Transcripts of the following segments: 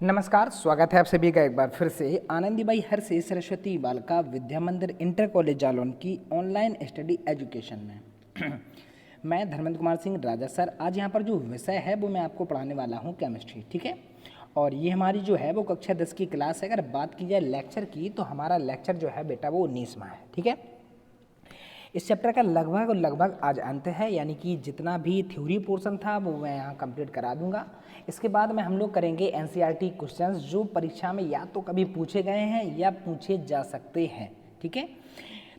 नमस्कार, स्वागत है आप सभी का एक बार फिर से आनंदीबाई हरसे सरस्वती बालिका विद्या मंदिर इंटर कॉलेज जालौन की ऑनलाइन स्टडी एजुकेशन में। मैं धर्मेंद्र कुमार सिंह राजा सर, आज यहाँ पर जो विषय है वो मैं आपको पढ़ाने वाला हूँ केमिस्ट्री, ठीक है। और ये हमारी जो है वो कक्षा 10 की क्लास है। अगर बात की जाए लेक्चर की तो हमारा लेक्चर जो है बेटा वो 19वां है, ठीक है। इस चैप्टर का लगभग आज अंत है, यानी कि जितना भी थ्योरी पोर्शन था वो मैं यहाँ कंप्लीट करा दूंगा। इसके बाद में हम लोग करेंगे एनसीईआरटी क्वेश्चंस जो परीक्षा में या तो कभी पूछे गए हैं या पूछे जा सकते हैं, ठीक है।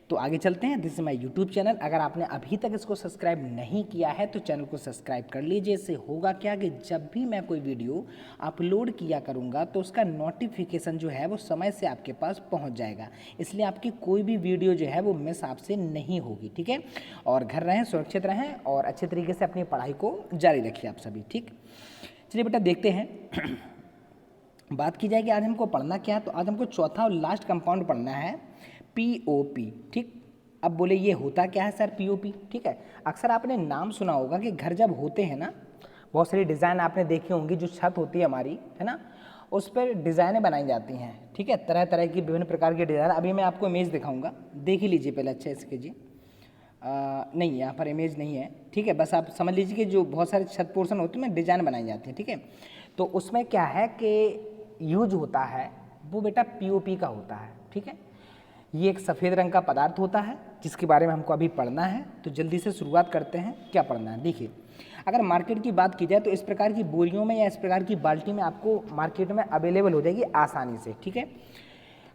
तो आगे चलते हैं। This is my YouTube channel. अगर आपने अभी तक इसको सब्सक्राइब नहीं किया है तो चैनल को सब्सक्राइब कर लीजिए। इससे होगा क्या कि जब भी मैं कोई वीडियो अपलोड किया करूँगा तो उसका नोटिफिकेशन जो है वो समय से आपके पास पहुँच जाएगा, इसलिए आपकी कोई भी वीडियो जो है वो मिस आपसे नहीं होगी, ठीक है। और घर रहें, सुरक्षित रहें और अच्छे तरीके से अपनी पढ़ाई को जारी रखिए आप सभी, ठीक। चलिए बेटा देखते हैं। बात की जाए कि आज हमको पढ़ना क्या है, तो आज हमको चौथा और लास्ट कंपाउंड पढ़ना है पीओपी, ठीक। अब बोले ये होता क्या है सर पीओपी, ठीक है। अक्सर आपने नाम सुना होगा कि घर जब होते हैं ना, बहुत सारी डिज़ाइन आपने देखी होंगी, जो छत होती है हमारी, है ना, उस पर डिज़ाइनें बनाई जाती हैं, ठीक है। तरह तरह की विभिन्न प्रकार की डिज़ाइन। अभी मैं आपको इमेज दिखाऊंगा, देख ही लीजिए पहले अच्छे से कीजिए। नहीं, यहाँ पर इमेज नहीं है, ठीक है। बस आप समझ लीजिए कि जो बहुत सारे छत पोर्शन होते हैं डिज़ाइन बनाई जाती है, ठीक है। तो उसमें क्या है कि यूज होता है वो बेटा पीओपी का होता है, ठीक है। ये एक सफ़ेद रंग का पदार्थ होता है जिसके बारे में हमको अभी पढ़ना है। तो जल्दी से शुरुआत करते हैं, क्या पढ़ना है देखिए। अगर मार्केट की बात की जाए तो इस प्रकार की बोरियों में या इस प्रकार की बाल्टी में आपको मार्केट में अवेलेबल हो जाएगी आसानी से, ठीक है।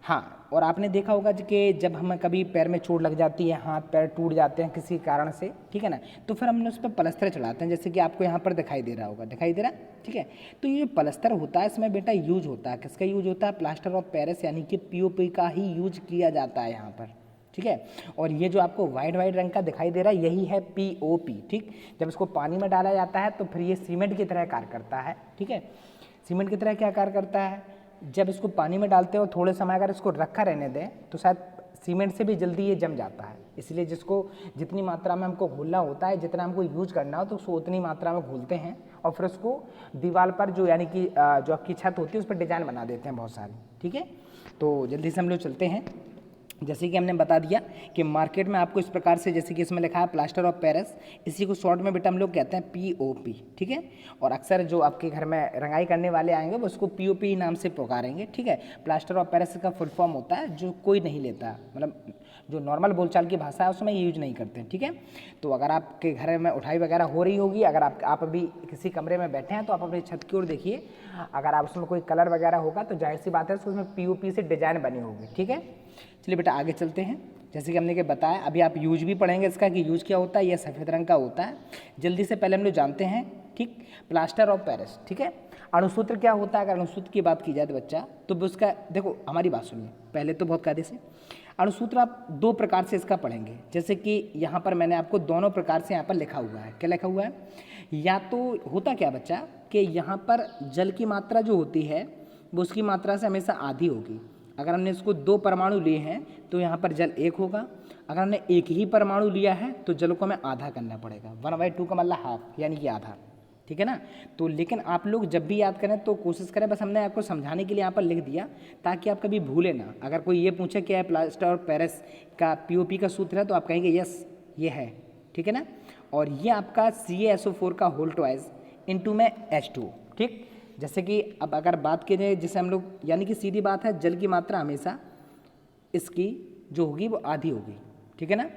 हाँ, और आपने देखा होगा कि जब हमें कभी पैर में चोट लग जाती है, हाथ पैर टूट जाते हैं किसी कारण से, ठीक है ना, तो फिर हमने उस पर प्लास्टर चढ़ाते हैं, जैसे कि आपको यहाँ पर दिखाई दे रहा होगा, दिखाई दे रहा है, ठीक है। तो ये जो प्लास्टर होता है इसमें बेटा यूज होता है, किसका यूज होता है, प्लास्टर ऑफ पेरिस यानी कि पीओपी का ही यूज किया जाता है यहाँ पर, ठीक है। और ये जो आपको वाइट रंग का दिखाई दे रहा है यही है पीओपी, ठीक। जब इसको पानी में डाला जाता है तो फिर ये सीमेंट की तरह कार्य करता है, ठीक है। सीमेंट की तरह क्या कार्य करता है, जब इसको पानी में डालते हो थोड़े समय अगर इसको रखा रहने दें तो शायद सीमेंट से भी जल्दी ये जम जाता है, इसलिए जिसको जितनी मात्रा में हमको घोलना होता है, जितना हमको यूज करना हो तो उसको उतनी मात्रा में घोलते हैं और फिर उसको दीवार पर जो यानी कि जो आपकी छत होती है उस पर डिज़ाइन बना देते हैं बहुत सारी, ठीक है। तो जल्दी से हम लोग चलते हैं। जैसे कि हमने बता दिया कि मार्केट में आपको इस प्रकार से, जैसे कि इसमें लिखा है प्लास्टर ऑफ पेरिस, इसी को शॉर्ट में बेटा हम लोग कहते हैं पीओपी, ठीक है। और अक्सर जो आपके घर में रंगाई करने वाले आएंगे वो उसको पीओपी नाम से पुकारेंगे, ठीक है। प्लास्टर ऑफ पेरिस का फुल फॉर्म होता है जो कोई नहीं लेता, मतलब जो नॉर्मल बोलचाल की भाषा है उसमें यूज नहीं करते, ठीक है। तो अगर आपके घर में उठाई वगैरह हो रही होगी, अगर आप अभी किसी कमरे में बैठे हैं तो आप अपनी छत की ओर देखिए, अगर आप उसमें कोई कलर वगैरह होगा तो जाहिर सी बात है उसमें पीओपी से डिजाइन बनी होगी, ठीक है। चलिए बेटा आगे चलते हैं। जैसे कि हमने के बताया, अभी आप यूज भी पढ़ेंगे इसका कि यूज क्या होता है, यह सफ़ेद रंग का होता है। जल्दी से पहले हम लोग जानते हैं, ठीक, प्लास्टर ऑफ पेरिस, ठीक है। अणुसूत्र क्या होता है, अगर अणुसूत्र की बात की जाए तो बच्चा तो उसका देखो, हमारी बात सुनिए पहले तो बहुत कायदे से। अणुसूत्र आप दो प्रकार से इसका पढ़ेंगे, जैसे कि यहाँ पर मैंने आपको दोनों प्रकार से यहाँ पर लिखा हुआ है, क्या लिखा हुआ है। या तो होता क्या बच्चा कि यहाँ पर जल की मात्रा जो होती है वो उसकी मात्रा से हमेशा आधी होगी। अगर हमने इसको दो परमाणु लिए हैं तो यहाँ पर जल एक होगा, अगर हमने एक ही परमाणु लिया है तो जल को हमें आधा करना पड़ेगा, 1/2 का मतलब हाफ, यानी कि आधा, ठीक है ना। तो लेकिन आप लोग जब भी याद करें तो कोशिश करें, बस हमने आपको समझाने के लिए यहाँ पर लिख दिया ताकि आप कभी भूलें ना। अगर कोई ये पूछे क्या है प्लास्टर ऑफ पेरिस का पीओपी का सूत्र है तो आप कहेंगे यस ये है, ठीक है ना। और ये आपका CaSO4 का होल ट्वाइस इंटू में H2, ठीक। जैसे कि अब अगर बात की जाए जिसे हम लोग, यानी कि सीधी बात है, जल की मात्रा हमेशा इसकी जो होगी वो आधी होगी, ठीक है ना।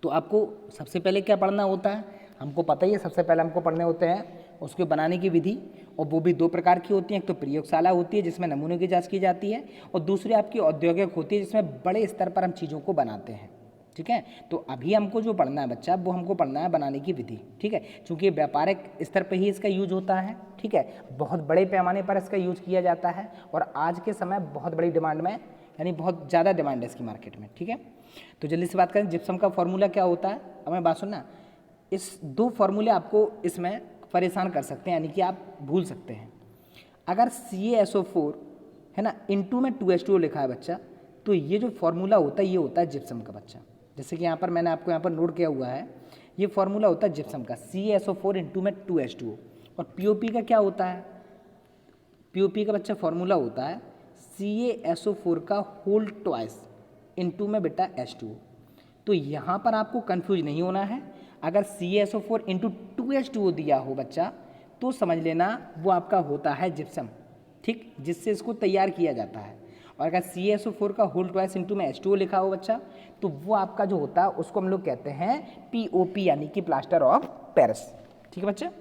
तो आपको सबसे पहले क्या पढ़ना होता है, हमको पता ही है, सबसे पहले हमको पढ़ने होते हैं उसके बनाने की विधि, और वो भी दो प्रकार की होती है। एक तो प्रयोगशाला होती है जिसमें नमूनों की जांच की जाती है, और दूसरी आपकी औद्योगिक होती है जिसमें बड़े स्तर पर हम चीज़ों को बनाते हैं, ठीक है। तो अभी हमको जो पढ़ना है बच्चा वो हमको पढ़ना है बनाने की विधि, ठीक है। चूँकि व्यापारिक स्तर पर ही इसका यूज होता है, ठीक है, बहुत बड़े पैमाने पर इसका यूज किया जाता है और आज के समय बहुत बड़ी डिमांड में, यानी बहुत ज़्यादा डिमांड है इसकी मार्केट में, ठीक है। तो जल्दी से बात करें, जिप्सम का फॉर्मूला क्या होता है। अब मैं बात सुनना, इस दो फॉर्मूले आपको इसमें परेशान कर सकते हैं, यानी कि आप भूल सकते हैं। अगर CaSO4 है ना इंटू में 2H2O लिखा है बच्चा, तो ये जो फॉर्मूला होता है ये होता है जिप्सम का बच्चा। जैसे कि यहाँ पर मैंने आपको यहाँ पर नोट किया हुआ है, ये फॉर्मूला होता है जिप्सम का, CaSO4 इंटू में 2H2O। और पीओपी का क्या होता है, पीओपी का बच्चा फॉर्मूला होता है CaSO4 का होल ट्वाइस इनटू में बेटा H2O। तो यहाँ पर आपको कंफ्यूज नहीं होना है। अगर CaSO4 इंटू 2H2O दिया हो बच्चा तो समझ लेना वो आपका होता है जिप्सम, ठीक, जिससे इसको तैयार किया जाता है। और अगर CaSO4 का होल ट्वाइस इंटू में H2O लिखा हो बच्चा तो वो आपका जो होता है उसको हम लोग कहते हैं POP यानी कि प्लास्टर ऑफ पेरिस। ठीक है बच्चा,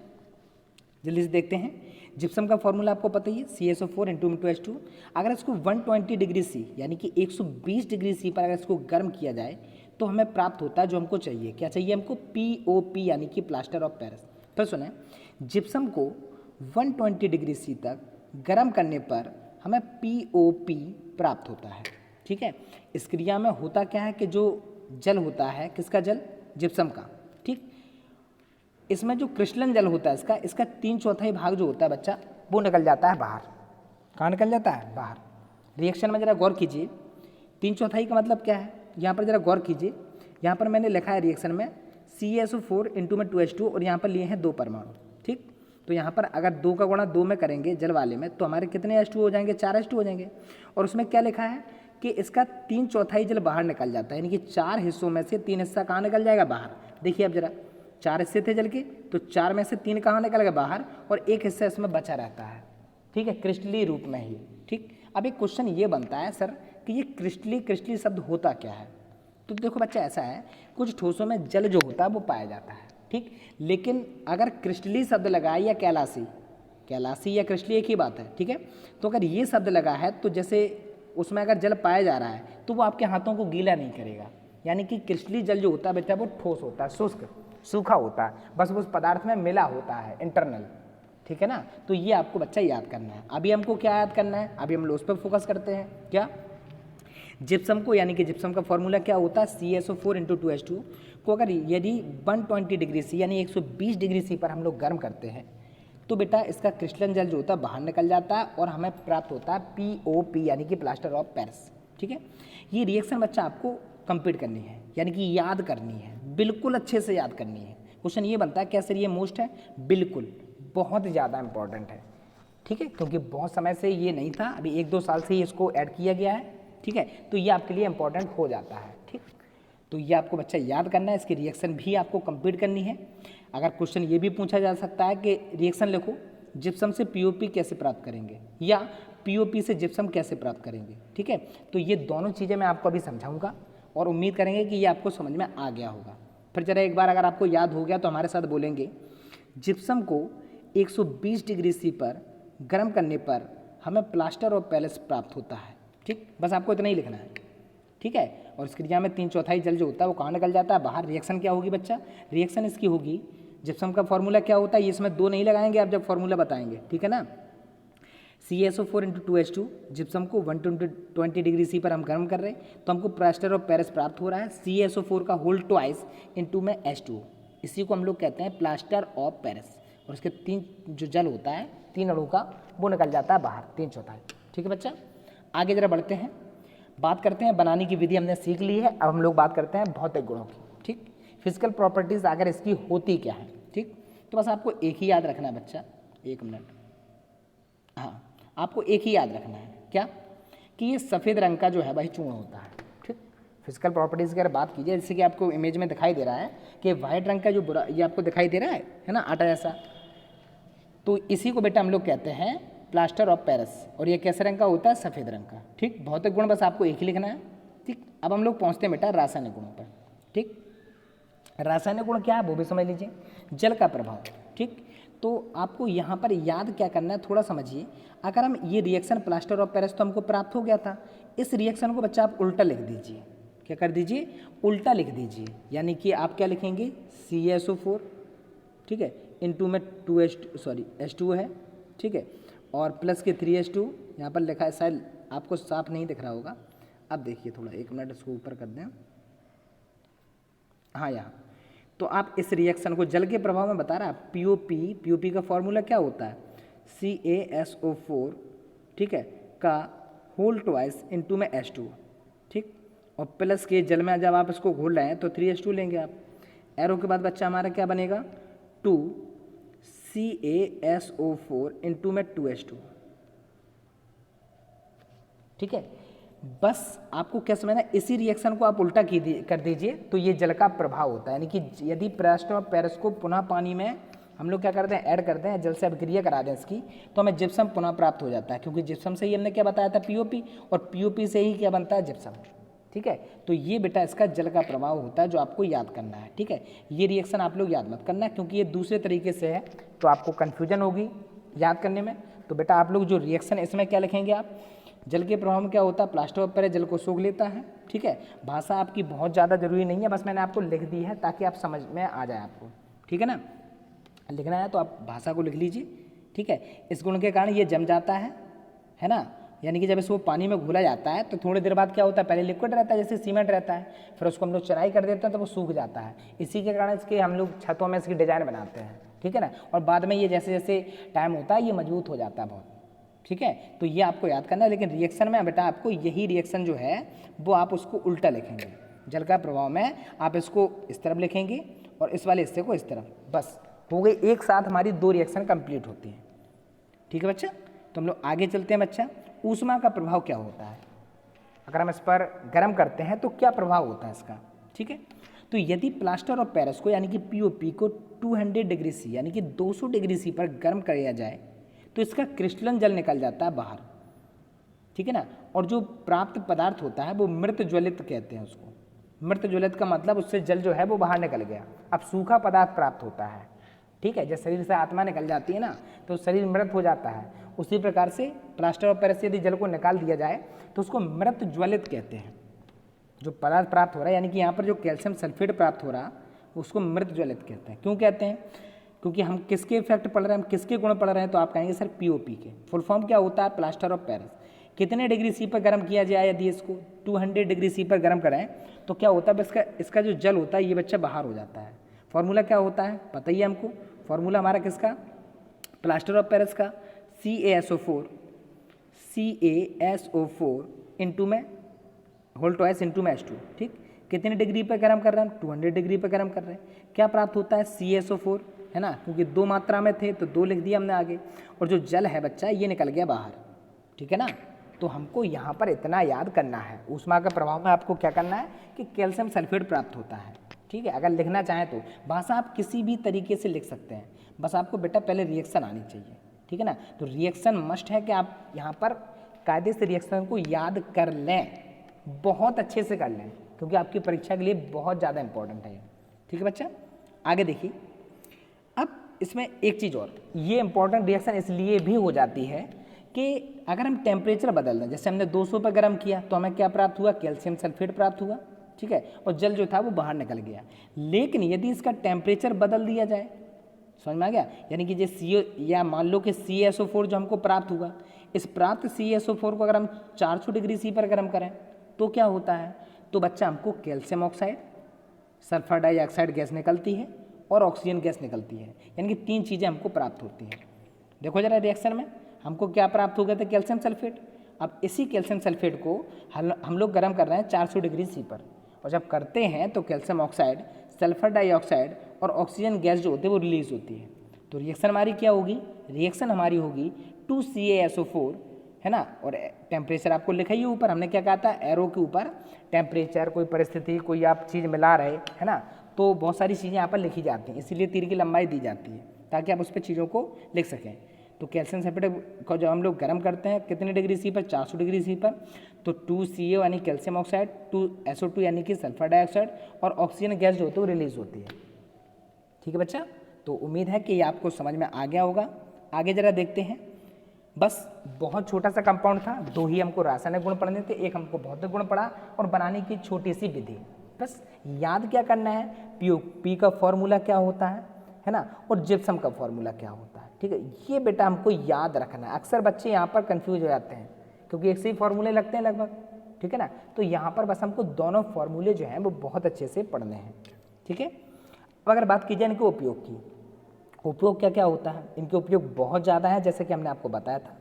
जल्दी से देखते हैं। जिप्सम का फॉर्मूला आपको पता ही है CaSO4 इंटू में 2H2। अगर इसको 120 डिग्री सी यानी कि 120 डिग्री सी पर अगर इसको गर्म किया जाए तो हमें प्राप्त होता है जो हमको चाहिए। क्या चाहिए हमको? POP यानी कि प्लास्टर ऑफ पेरिस। फिर सुने, जिप्सम को 120 डिग्री सी तक गर्म करने पर हमें POP प्राप्त होता है। ठीक है, इस क्रिया में होता क्या है कि जो जल होता है, किसका जल? जिप्सम का। ठीक, इसमें जो क्रिस्टलन जल होता है इसका 3/4 भाग जो होता है बच्चा वो निकल जाता है बाहर। कहाँ निकल जाता है? बाहर। रिएक्शन में ज़रा गौर कीजिए, 3/4 का मतलब क्या है? यहाँ पर ज़रा गौर कीजिए, यहाँ पर मैंने लिखा है रिएक्शन में CaSO4 इंटू में 2H2 और यहाँ पर लिए हैं 2 परमाणु। ठीक, तो यहाँ पर अगर 2 का गुणा 2 में करेंगे जल वाले में तो हमारे कितने H2 हो जाएंगे? 4 H2 हो जाएंगे। और उसमें क्या लिखा है कि इसका 3/4 जल बाहर निकल जाता है, यानी कि 4 हिस्सों में से 3 हिस्सा कहाँ निकल जाएगा? बाहर। देखिए अब जरा, 4 हिस्से थे जल के तो 4 में से 3 कहाँ निकल गए? बाहर, और 1 हिस्सा इसमें बचा रहता है। ठीक है, क्रिस्टली रूप में ही। ठीक, अब एक क्वेश्चन ये बनता है सर कि ये क्रिस्टली शब्द होता क्या है? तो देखो बच्चा, ऐसा है कुछ ठोसों में जल जो होता है वो पाया जाता है। ठीक, लेकिन अगर क्रिस्टली शब्द लगा या कैलासी या क्रिस्टली एक ही बात है। ठीक है, तो अगर ये शब्द लगा है तो जैसे उसमें अगर जल पाया जा रहा है तो वो आपके हाथों को गीला नहीं करेगा। यानी कि क्रिस्टली जल जो होता है बेटा वो ठोस होता है, शुष्क सूखा होता है, बस उस पदार्थ में मिला होता है, इंटरनल। ठीक है ना, तो ये आपको बच्चा याद करना है। अभी हमको क्या याद करना है? अभी हम लोग उस पर फोकस करते हैं। क्या? जिप्सम को, यानी कि जिप्सम का फॉर्मूला क्या होता है? CaSO4 इंटू 2H2 को अगर यदि 120 डिग्री सी यानी 120 डिग्री सी पर हम लोग गर्म करते हैं तो बेटा इसका क्रिस्टलन जल जो होता है बाहर निकल जाता है और हमें प्राप्त होता है POP यानी कि प्लास्टर ऑफ पेरिस। ठीक है, ये रिएक्शन बच्चा आपको कंप्लीट करनी है, यानी कि याद करनी है, बिल्कुल अच्छे से याद करनी है। क्वेश्चन ये बनता है क्या सर ये मोस्ट है? बिल्कुल, बहुत ज़्यादा इंपॉर्टेंट है। ठीक है, क्योंकि बहुत समय से ये नहीं था, अभी 1-2 साल से ही इसको ऐड किया गया है। ठीक है, तो ये आपके लिए इंपॉर्टेंट हो जाता है। ठीक, तो ये आपको बच्चा याद करना है, इसकी रिएक्शन भी आपको कंप्लीट करनी है। अगर क्वेश्चन ये भी पूछा जा सकता है कि रिएक्शन लिखो, जिप्सम से POP कैसे प्राप्त करेंगे या POP से जिप्सम कैसे प्राप्त करेंगे। ठीक है, तो ये दोनों चीज़ें मैं आपको अभी समझाऊंगा और उम्मीद करेंगे कि ये आपको समझ में आ गया होगा। फिर जरा एक बार अगर आपको याद हो गया तो हमारे साथ बोलेंगे, जिप्सम को 120 डिग्री सी पर गर्म करने पर हमें प्लास्टर ऑफ पेरिस प्राप्त होता है। ठीक, बस आपको इतना ही लिखना है। ठीक है, और इस क्रिया में 3/4 जल जो होता है वो कहाँ निकल जाता है? बाहर। रिएक्शन क्या होगी बच्चा? रिएक्शन इसकी होगी, जिप्सम का फॉर्मूला क्या होता है? ये इसमें 2 नहीं लगाएंगे आप जब फॉर्मूला बताएंगे। ठीक है ना, CaSO4 इंटू 2H2, जिप्सम को 120 डिग्री सी पर हम गर्म कर रहे हैं तो हमको प्लास्टर ऑफ पेरिस प्राप्त हो रहा है CaSO4 का होल ट्वाइस इंटू में H2O। इसी को हम लोग कहते हैं प्लास्टर ऑफ पेरिस। और उसके 3 जो जल होता है 3 अणु का वो निकल जाता है बाहर, 3/4। ठीक है बच्चा, आगे जरा बढ़ते हैं, बात करते हैं। बनाने की विधि हमने सीख ली है, अब हम लोग बात करते हैं भौतिक गुणों की। ठीक, फिजिकल प्रॉपर्टीज़ अगर इसकी होती क्या है। ठीक, तो बस आपको एक ही याद रखना है बच्चा, 1 मिनट। हाँ, आपको एक ही याद रखना है, क्या? कि ये सफ़ेद रंग का जो है वही चूर्ण होता है। ठीक, फिजिकल प्रॉपर्टीज़ की अगर बात कीजिए, जैसे कि आपको इमेज में दिखाई दे रहा है कि वाइट रंग का जो बुरा ये आपको दिखाई दे रहा है ना, आटा जैसा, तो इसी को बेटा हम लोग कहते हैं प्लास्टर ऑफ पेरिस। और ये कैसे रंग का होता है? सफ़ेद रंग का। ठीक, भौतिक गुण बस आपको एक ही लिखना है। ठीक, अब हम लोग पहुँचते हैं बेटा रासायनिक गुणों पर। ठीक, रासायनिक गुण क्या है वो भी समझ लीजिए। जल का प्रभाव। ठीक, तो आपको यहाँ पर याद क्या करना है थोड़ा समझिए। अगर हम ये रिएक्शन प्लास्टर ऑफ पेरिस तो हमको प्राप्त हो गया था, इस रिएक्शन को बच्चा आप उल्टा लिख दीजिए। क्या कर दीजिए? उल्टा लिख दीजिए। यानी कि आप क्या लिखेंगे? CaSO4, ठीक है, इंटू में H2O है। ठीक है, और प्लस के 3H2 यहाँ पर लिखा है, शायद आपको साफ नहीं दिख रहा होगा। अब देखिए थोड़ा, 1 मिनट इसको ऊपर कर दें। हाँ, यहाँ तो आप इस रिएक्शन को जल के प्रभाव में बता रहा है POP का फॉर्मूला क्या होता है? CaSO4, ठीक है, का होल ट्वाइस इंटू में H2। ठीक, और प्लस के जल में जब आप इसको घोल रहे हैं तो 3H2 लेंगे आप। एरो के बाद बच्चा हमारा क्या बनेगा? 2 CaSO4 इंटू में 2H2। ठीक है। बस आपको क्या समझना, इसी रिएक्शन को आप उल्टा कर दीजिए तो ये जल का प्रभाव होता है। यानी कि यदि प्लास्टर ऑफ पेरिस को पुनः पानी में हम लोग क्या करते हैं, ऐड करते हैं, जल से अभिक्रिया करा दें इसकी, तो हमें जिप्सम पुनः प्राप्त हो जाता है, क्योंकि जिप्सम से ही हमने क्या बताया था, पीओपी, और पीओपी से ही क्या बनता है, जिप्सम। ठीक है, तो ये बेटा इसका जल का प्रभाव होता है जो आपको याद करना है। ठीक है, ये रिएक्शन आप लोग याद मत करना क्योंकि ये दूसरे तरीके से है तो आपको कन्फ्यूजन होगी याद करने में। तो बेटा आप लोग जो रिएक्शन इसमें क्या लिखेंगे, आप जल के प्रभाव में क्या होता है, प्लास्टर ऑफ पेरिस जल को सोख लेता है। ठीक है, भाषा आपकी बहुत ज़्यादा जरूरी नहीं है, बस मैंने आपको लिख दी है ताकि आप समझ में आ जाए आपको। ठीक है ना, लिखना है तो आप भाषा को लिख लीजिए। ठीक है, इस गुण के कारण ये जम जाता है ना, यानी कि जब इसको पानी में घोला जाता है तो थोड़ी देर बाद क्या होता है, पहले लिक्विड रहता है जैसे सीमेंट रहता है, फिर उसको हम लोग चराई कर देते हैं तो वो सूख जाता है। इसी के कारण इसके हम लोग छतों में इसकी डिजाइन बनाते हैं। ठीक है ना, और बाद में ये जैसे जैसे टाइम होता है ये मजबूत हो जाता है बहुत। ठीक है, तो ये आपको याद करना है। लेकिन रिएक्शन में बेटा आपको यही रिएक्शन जो है वो आप उसको उल्टा लिखेंगे। जल का प्रभाव में आप इसको इस तरफ लिखेंगे और इस वाले हिस्से को इस तरफ, बस हो गई, एक साथ हमारी दो रिएक्शन कंप्लीट होती हैं। ठीक है बच्चा, तो हम लोग आगे चलते हैं बच्चा। ऊष्मा का प्रभाव क्या होता है, अगर हम इस पर गर्म करते हैं तो क्या प्रभाव होता है इसका। ठीक है, तो यदि प्लास्टर ऑफ पेरिस को यानी कि पीओपी को 200 डिग्री सी यानी कि 200 डिग्री सी पर गर्म किया जाए तो इसका क्रिस्टलन जल निकल जाता है बाहर। ठीक है ना, और जो प्राप्त पदार्थ होता है वो मृत ज्वलित कहते हैं उसको। मृत ज्वलित का मतलब उससे जल जो है वो बाहर निकल गया, अब सूखा पदार्थ प्राप्त होता है। ठीक है, जब शरीर से आत्मा निकल जाती है ना तो शरीर मृत हो जाता है। उसी प्रकार से प्लास्टर ऑफ पेरिस से यदि जल को निकाल दिया जाए तो उसको मृत ज्वलित कहते हैं। जो पदार्थ प्राप्त हो रहा है यानी कि यहाँ पर जो कैल्शियम सल्फेट प्राप्त हो रहा उसको मृत ज्वलित कहते हैं। क्यों कहते हैं, क्योंकि हम किसके इफेक्ट पढ़ रहे हैं, हम किसके गुण पढ़ रहे हैं, तो आप कहेंगे सर पीओपी के। फुल फॉर्म क्या होता है, प्लास्टर ऑफ पेरिस। कितने डिग्री सी पर गर्म किया जाए, यदि इसको 200 डिग्री सी पर गर्म करें तो क्या होता है, इसका जो जल होता है ये बच्चा बाहर हो जाता है। फॉर्मूला क्या होता है पता ही है हमको, फॉर्मूला हमारा किसका, प्लास्टर ऑफ पेरिस का, CaSO4 इंटू में होल टॉइस इंटू में H2। ठीक, कितने डिग्री पर गर्म कर रहे हैं, 200 डिग्री पर गर्म कर रहे हैं। क्या प्राप्त होता है, CaSO4, है ना, क्योंकि दो मात्रा में थे तो दो लिख दिया हमने आगे, और जो जल है बच्चा ये निकल गया बाहर। ठीक है ना, तो हमको यहाँ पर इतना याद करना है, ऊष्मा के प्रभाव में आपको क्या करना है कि कैल्शियम सल्फेट प्राप्त होता है। ठीक है, अगर लिखना चाहें तो भाषा आप किसी भी तरीके से लिख सकते हैं, बस आपको बेटा पहले रिएक्शन आनी चाहिए। ठीक है ना, तो रिएक्शन मस्ट है कि आप यहाँ पर कायदे से रिएक्शन को याद कर लें, बहुत अच्छे से कर लें, क्योंकि आपकी परीक्षा के लिए बहुत ज़्यादा इंपॉर्टेंट है। ठीक है बच्चा, आगे देखिए। अब इसमें एक चीज़ और, ये इंपॉर्टेंट रिएक्शन इसलिए भी हो जाती है कि अगर हम टेम्परेचर बदल दें, जैसे हमने 200 पर गर्म किया तो हमें क्या प्राप्त हुआ, कैल्शियम सल्फेट प्राप्त हुआ। ठीक है, और जल जो था वो बाहर निकल गया। लेकिन यदि इसका टेम्परेचर बदल दिया जाए, समझ में आ गया, यानी कि जो या मान लो कि CaSO4 जो हमको प्राप्त हुआ, इस प्राप्त CaSO4 को अगर हम 400 डिग्री सी पर गर्म करें तो क्या होता है, तो बच्चा हमको calcium oxide, sulphur dioxide gas निकलती है और ऑक्सीजन गैस निकलती है, यानी कि 3 चीज़ें हमको प्राप्त होती हैं। देखो जरा रिएक्शन में हमको क्या प्राप्त हो गया था, कैल्शियम सल्फेट। अब इसी कैल्शियम सल्फेट को हम लोग गर्म कर रहे हैं 400 डिग्री सी पर, और जब करते हैं तो कैल्शियम ऑक्साइड, सल्फर डाइऑक्साइड और ऑक्सीजन गैस जो होती है वो रिलीज होती है। तो रिएक्शन हमारी क्या होगी, रिएक्शन हमारी होगी 2CaSO4, है ना, और टेम्परेचर आपको लिखा ही ऊपर, हमने क्या कहा था, एरो के ऊपर टेम्परेचर, कोई परिस्थिति, कोई आप चीज़ मिला रहे, है ना, तो बहुत सारी चीज़ें यहाँ पर लिखी जाती हैं, इसीलिए तीर की लंबाई दी जाती है ताकि आप उस पर चीज़ों को लिख सकें। तो कैल्शियम सल्फेट को जब हम लोग गर्म करते हैं कितने डिग्री सी पर, 400 डिग्री सी पर, तो 2Ca यानी कैल्शियम ऑक्साइड, 2SO2 यानी कि सल्फर डाइऑक्साइड और ऑक्सीजन गैस जो होती है वो रिलीज होती है। ठीक है बच्चा, तो उम्मीद है कि ये आपको समझ में आ गया होगा। आगे जरा देखते हैं। बस बहुत छोटा सा कंपाउंड था, 2 ही हमको रासायनिक गुण पढ़ने थे, एक हमको भौतिक गुण पढ़ा और बनाने की छोटी सी विधि। बस याद क्या करना है, पी का फॉर्मूला क्या होता है ना, और जिप्सम का फॉर्मूला क्या होता है। ठीक है, ये बेटा हमको याद रखना है। अक्सर बच्चे यहाँ पर कंफ्यूज हो जाते हैं क्योंकि एक से ही फॉर्मूले लगते हैं लगभग। ठीक है ना, तो यहाँ पर बस हमको दोनों फॉर्मूले जो हैं वो बहुत अच्छे से पढ़ने हैं। ठीक है, अब अगर बात की जाए इनके उपयोग की, उपयोग क्या क्या होता है, इनके उपयोग बहुत ज़्यादा है, जैसे कि हमने आपको बताया था।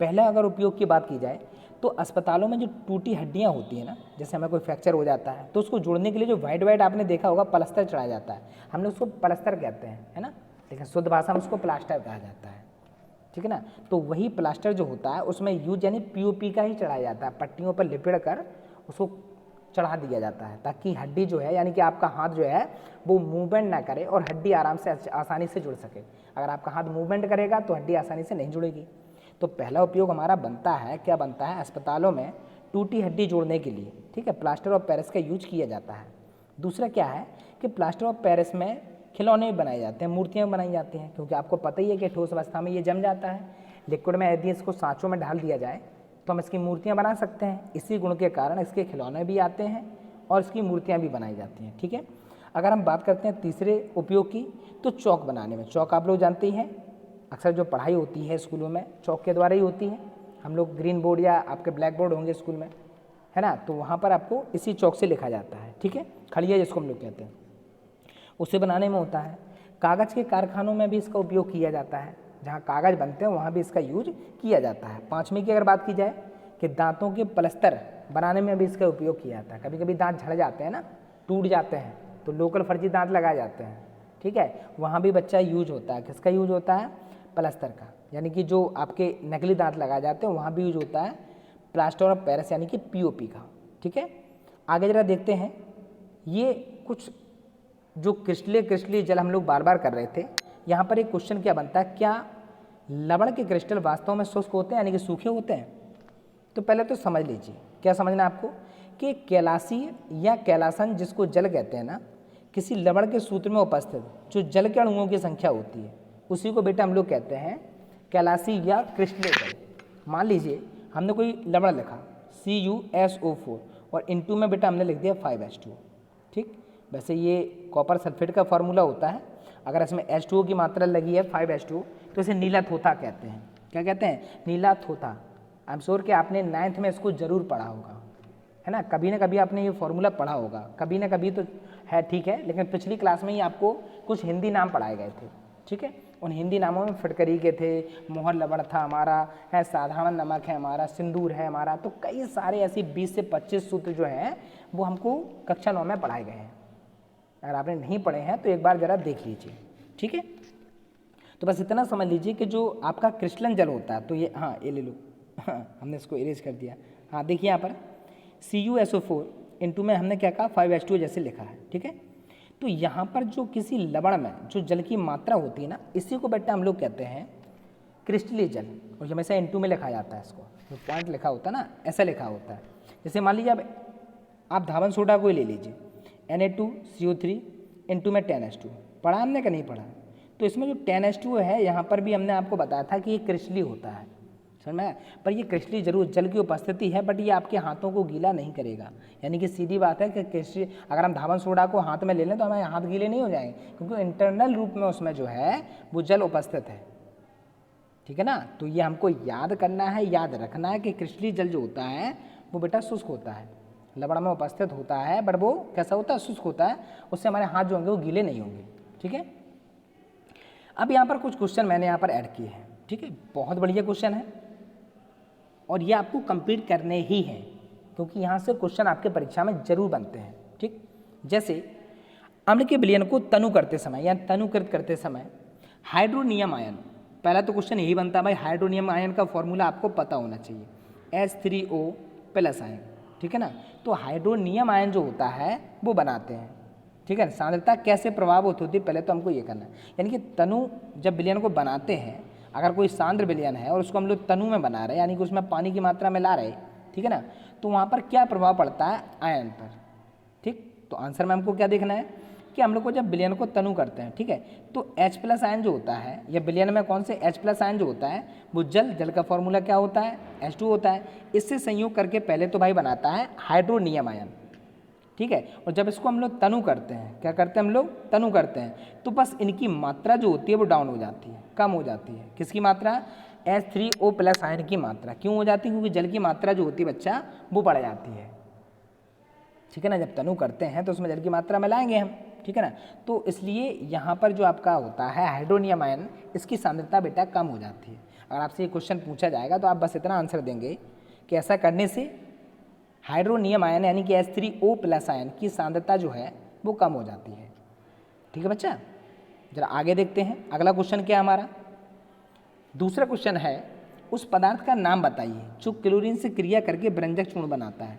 पहले अगर उपयोग की बात की जाए तो अस्पतालों में जो टूटी हड्डियाँ होती हैं ना, जैसे हमें कोई फ्रैक्चर हो जाता है तो उसको जोड़ने के लिए जो वाइट वाइट आपने देखा होगा प्लास्टर चढ़ाया जाता है, हम लोग उसको प्लास्टर कहते हैं, है ना, लेकिन शुद्ध भाषा में उसको प्लास्टर कहा जाता है। ठीक है ना। तो वही प्लास्टर जो होता है उसमें यूज यानी पीओपी का ही चढ़ाया जाता है, पट्टियों पर लिपट कर उसको चढ़ा दिया जाता है ताकि हड्डी जो है यानी कि आपका हाथ जो है वो मूवमेंट ना करे और हड्डी आराम से आसानी से जुड़ सके। अगर आपका हाथ मूवमेंट करेगा तो हड्डी आसानी से नहीं जुड़ेगी। तो पहला उपयोग हमारा बनता है, क्या बनता है, अस्पतालों में टूटी हड्डी जोड़ने के लिए, ठीक है, प्लास्टर ऑफ पेरिस का यूज किया जाता है। दूसरा क्या है कि प्लास्टर ऑफ पेरिस में खिलौने भी बनाए जाते हैं, मूर्तियाँ बनाई जाती हैं, क्योंकि आपको पता ही है कि ठोस अवस्था में ये जम जाता है। लिक्विड में यदि इसको सांचों में ढाल दिया जाए तो हम इसकी मूर्तियाँ बना सकते हैं। इसी गुण के कारण इसके खिलौने भी आते हैं और इसकी मूर्तियाँ भी बनाई जाती हैं, ठीक है। अगर हम बात करते हैं तीसरे उपयोग की, तो चौक बनाने में। चौक आप लोग जानते ही हैं, अक्सर जो पढ़ाई होती है स्कूलों में चौक के द्वारा ही होती है। हम लोग ग्रीन बोर्ड या आपके ब्लैक बोर्ड होंगे स्कूल में, है ना, तो वहाँ पर आपको इसी चौक से लिखा जाता है, ठीक है, खड़िया जिसको हम लोग कहते हैं, उसे बनाने में होता है। कागज़ के कारखानों में भी इसका उपयोग किया जाता है, जहाँ कागज़ बनते हैं वहाँ भी इसका यूज किया जाता है। पाँचवीं की अगर बात की जाए कि दांतों के प्लस्तर बनाने में भी इसका उपयोग किया जाता है। कभी कभी दांत झड़ जाते हैं ना, टूट जाते हैं, तो लोकल फर्जी दांत लगाए जाते हैं, ठीक है, वहाँ भी बच्चा यूज होता है। किसका यूज होता है, प्लस्तर का, यानी कि जो आपके नकली दांत लगाए जाते हैं वहाँ भी यूज होता है प्लास्टर ऑफ पेरिस यानी कि पीओपी का, ठीक है। आगे जरा देखते हैं, ये कुछ जो क्रिस्टलीय जल हम लोग बार बार कर रहे थे, यहाँ पर एक क्वेश्चन क्या बनता है, क्या लवण के क्रिस्टल वास्तव में शुष्क होते हैं यानी कि सूखे होते हैं। तो पहले तो समझ लीजिए, क्या समझना है आपको, कि कैलाशी या कैलासन जिसको जल कहते हैं ना, किसी लवण के सूत्र में उपस्थित जो जल के अणुओं की संख्या होती है उसी को बेटा हम लोग कहते हैं कैलाशी या क्रिस्टलीय जल। मान लीजिए हमने कोई लवण लिखा CuSO4 और इनटू में बेटा हमने लिख दिया 5H2, ठीक। वैसे ये कॉपर सल्फेट का फॉर्मूला होता है, अगर इसमें H2O की मात्रा लगी है 5H2 तो इसे नीला थोथा कहते हैं। क्या कहते हैं, नीला थोथा। आई एम श्योर कि आपने 9th में इसको जरूर पढ़ा होगा, है ना कभी आपने ये फॉर्मूला पढ़ा होगा, कभी ना कभी तो है, ठीक है, लेकिन पिछली क्लास में ही आपको कुछ हिंदी नाम पढ़ाए गए थे, ठीक है। उन हिंदी नामों में फिटकरी के थे, मोहर लवण था हमारा, है साधारण नमक है हमारा, सिंदूर है हमारा, तो कई सारे ऐसी 20 से 25 सूत्र जो हैं वो हमको कक्षा 9 में पढ़ाए गए हैं। अगर आपने नहीं पढ़े हैं तो एक बार ज़रा देख लीजिए, ठीक है। तो बस इतना समझ लीजिए कि जो आपका क्रिस्टलन जल होता है, तो ये हाँ ये ले लो, हाँ हमने इसको इरेज कर दिया, हाँ देखिए यहाँ पर CuSO4 इनटू में हमने क्या कहा 5H2 जैसे लिखा है, ठीक है। तो यहाँ पर जो किसी लवण में जो जल की मात्रा होती है ना, इसी को बेटा हम लोग कहते हैं क्रिस्टलीय जल, और हमेशा इनटू में लिखा जाता है, इसको जो पॉइंट लिखा होता है ना ऐसा लिखा होता है। जैसे मान लीजिए अब आप धावन सोडा को ही ले लीजिए, Na2CO3 इनटू में 10H2, पढ़ा हमने का नहीं पढ़ा, तो इसमें जो 10H2 है यहाँ पर भी हमने आपको बताया था कि ये क्रिस्टलीय होता है, समझ में, पर ये क्रिस्टलीय जरूर जल की उपस्थिति है, बट ये आपके हाथों को गीला नहीं करेगा। यानी कि सीधी बात है कि क्रिस्टलीय अगर हम धावन सोडा को हाथ में ले लें तो हमारे हाथ गीले नहीं हो जाएंगे, क्योंकि इंटरनल रूप में उसमें जो है वो जल उपस्थित है, ठीक है ना। तो ये हमको याद करना है, याद रखना है कि क्रिस्टलीय जल जो होता है वो बेटा शुष्क होता है, लवण में उपस्थित होता है, बट वो कैसा होता है, शुष्क होता है, उससे हमारे हाथ जो होंगे वो गीले नहीं होंगे, ठीक है। अब यहाँ पर कुछ क्वेश्चन मैंने यहाँ पर ऐड किए हैं, ठीक है, बहुत बढ़िया क्वेश्चन है और ये आपको कंप्लीट करने ही हैं, क्योंकि यहाँ से क्वेश्चन आपके परीक्षा में जरूर बनते हैं, ठीक। जैसे अम्ल के विलयन को तनु करते समय या तनुकृत करते समय हाइड्रोनियम आयन, पहला तो क्वेश्चन यही बनता है भाई, हाइड्रोनियम आयन का फॉर्मूला आपको पता होना चाहिए, H3O+ आयन, ठीक है ना। तो हाइड्रोनियम आयन जो होता है वो बनाते हैं, ठीक है। सांद्रता कैसे प्रभावित होती है, पहले तो हमको ये करना है, यानी कि तनु जब विलयन को बनाते हैं, अगर कोई सांद्र विलयन है और उसको हम लोग तनु में बना रहे हैं, यानी कि उसमें पानी की मात्रा में ला रहे, ठीक है ना, तो वहाँ पर क्या प्रभाव पड़ता है आयन पर, ठीक। तो आंसर में हमको क्या देखना है कि हम लोग को जब विलयन को तनु करते हैं, ठीक है, तो H+ आयन जो होता है या विलयन में कौन से H+ आयन जो होता है वो जल का फॉर्मूला क्या होता है, H2 होता है, इससे संयोग करके पहले तो भाई बनाता है हाइड्रोनियम आयन, ठीक है। और जब इसको हम लोग तनु करते हैं, क्या करते हैं हम लोग, तनु करते हैं, तो बस इनकी मात्रा जो होती है वो डाउन हो जाती है, कम हो जाती है। किसकी मात्रा, H3O+ आयन की मात्रा क्यों हो जाती है, क्योंकि जल की मात्रा जो होती है बच्चा वो बढ़ जाती है, ठीक है ना। जब तनु करते हैं तो उसमें जल की मात्रा मिलाएंगे हम, ठीक है ना। तो इसलिए यहाँ पर जो आपका होता है हाइड्रोनियम आयन, इसकी सांद्रता बेटा कम हो जाती है। अगर आपसे ये क्वेश्चन पूछा जाएगा तो आप बस इतना आंसर देंगे कि ऐसा करने से हाइड्रोनियम आयन यानी कि H3O+ आयन की सांद्रता जो है वो कम हो जाती है, ठीक है बच्चा। जरा आगे देखते हैं, अगला क्वेश्चन क्या है हमारा, दूसरा क्वेश्चन है, उस पदार्थ का नाम बताइए जो क्लोरीन से क्रिया करके व्यंजक चूर्ण बनाता है।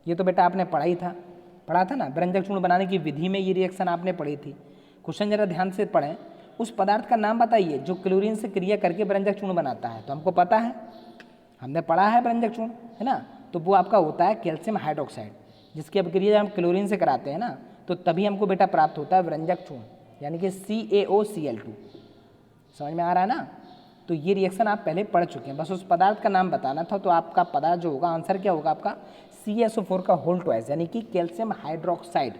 ये तो बेटा आपने पढ़ा था ना, व्यंजक चूर्ण बनाने की विधि में ये रिएक्शन आपने पढ़ी थी। क्वेश्चन जरा ध्यान से पढ़ें, उस पदार्थ का नाम बताइए जो क्लोरीन से क्रिया करके व्यंजक चूर्ण बनाता है। तो हमको पता है, हमने पढ़ा है व्यंजक चूर्ण, है ना, तो वो आपका होता है कैल्शियम हाइड्रोक्साइड, जिसकी अभिक्रिया जब हम क्लोरीन से कराते हैं ना, तो तभी हमको बेटा प्राप्त होता है व्यंजक चूर्ण, यानी कि CaOCl2। समझ में आ रहा है ना। तो ये रिएक्शन आप पहले पढ़ चुके हैं, बस उस पदार्थ का नाम बताना था। तो आपका पदार्थ जो होगा, आंसर क्या होगा आपका, CaSO4 का होल ट्वाइस, यानी कि कैल्शियम हाइड्रोक्साइड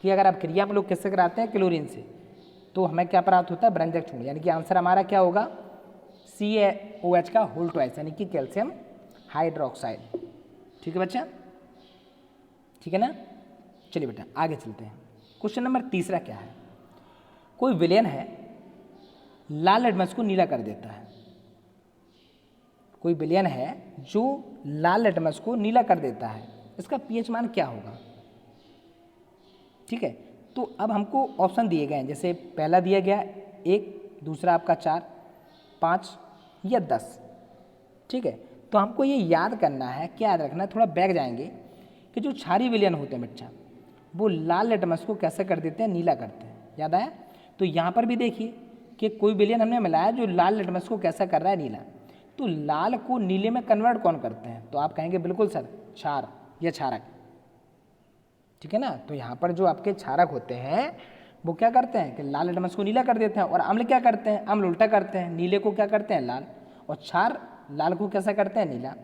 की अगर आप क्रिया हम लोग किससे कराते हैं, क्लोरीन से, तो हमें क्या प्राप्त होता है, व्यंजक चूर्ण, यानी कि आंसर हमारा क्या होगा, CaOH का होल ट्वाइस, यानी कि कैल्शियम हाइड्रोक्साइड। ठीक है बच्चा, ठीक है ना। चलिए बेटा आगे चलते हैं। क्वेश्चन नंबर तीसरा क्या है, कोई विलयन है लाल लिटमस को नीला कर देता है। कोई विलयन है जो लाल लिटमस को नीला कर देता है, इसका पीएच मान क्या होगा। ठीक है, तो अब हमको ऑप्शन दिए गए हैं, जैसे पहला दिया गया 1, दूसरा आपका 4, 5 या 10। ठीक है, तो हमको ये याद करना है, क्या याद रखना है, थोड़ा बैक जाएंगे कि जो क्षारीय विलयन होते हैं बच्चा, वो लाल लिटमस को कैसे कर देते हैं, नीला करते हैं। याद आया। तो यहाँ पर भी देखिए कि कोई विलयन हमने मिलाया जो लाल लिटमस को कैसा कर रहा है, नीला। तो लाल को नीले में कन्वर्ट कौन करते हैं, तो आप कहेंगे बिल्कुल सर क्षार या क्षारक। ठीक है ना। तो यहाँ पर जो आपके क्षारक होते हैं वो क्या करते हैं कि लाल लिटमस को नीला कर देते हैं, और अम्ल क्या करते हैं, अम्ल उल्टा करते हैं, नीले को क्या करते हैं, लाल, और क्षार लाल को कैसा करते हैं, नीला।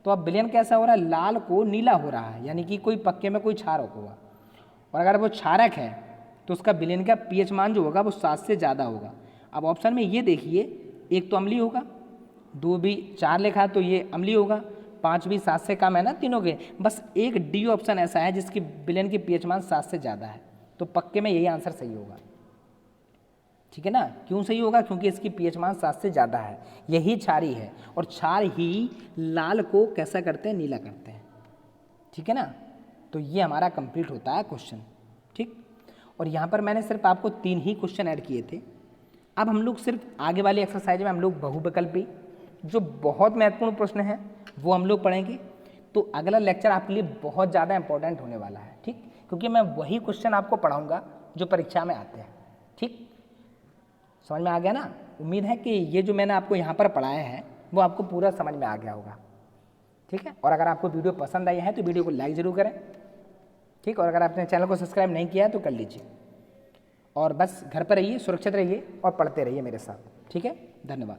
तो अब विलयन कैसा हो रहा है, लाल को नीला हो रहा है, यानी कि कोई पक्के में कोई क्षारक होगा। और अगर वो क्षारक है तो उसका विलयन का पीएच मान जो होगा वो 7 से ज़्यादा होगा। अब ऑप्शन में ये देखिए, एक तो अम्लीय होगा, 2 भी 4 लिखा है तो ये अम्लीय होगा, 5 भी 7 से कम है ना तीनों के। बस एक डी ऑप्शन ऐसा है जिसकी विलयन की पीएच मान 7 से ज़्यादा है, तो पक्के में यही आंसर सही होगा। ठीक है ना। क्यों सही होगा, क्योंकि इसकी पीएच मान 7 से ज़्यादा है, यही क्षारी है, और क्षार ही लाल को कैसा करते हैं, नीला करते हैं। ठीक है ना। तो ये हमारा कंप्लीट होता है क्वेश्चन। ठीक, और यहाँ पर मैंने सिर्फ आपको 3 ही क्वेश्चन ऐड किए थे। अब हम लोग सिर्फ आगे वाली एक्सरसाइज में हम लोग बहुविकल्पी जो बहुत महत्वपूर्ण प्रश्न है वो हम लोग पढ़ेंगे। तो अगला लेक्चर आपके लिए बहुत ज़्यादा इंपॉर्टेंट होने वाला है। ठीक, क्योंकि मैं वही क्वेश्चन आपको पढ़ाऊँगा जो परीक्षा में आते हैं। ठीक, समझ में आ गया ना। उम्मीद है कि ये जो मैंने आपको यहाँ पर पढ़ाया है वो आपको पूरा समझ में आ गया होगा। ठीक है, और अगर आपको वीडियो पसंद आई है तो वीडियो को लाइक ज़रूर करें। ठीक, और अगर आपने चैनल को सब्सक्राइब नहीं किया है तो कर लीजिए, और बस घर पर रहिए, सुरक्षित रहिए और पढ़ते रहिए मेरे साथ। ठीक है, धन्यवाद।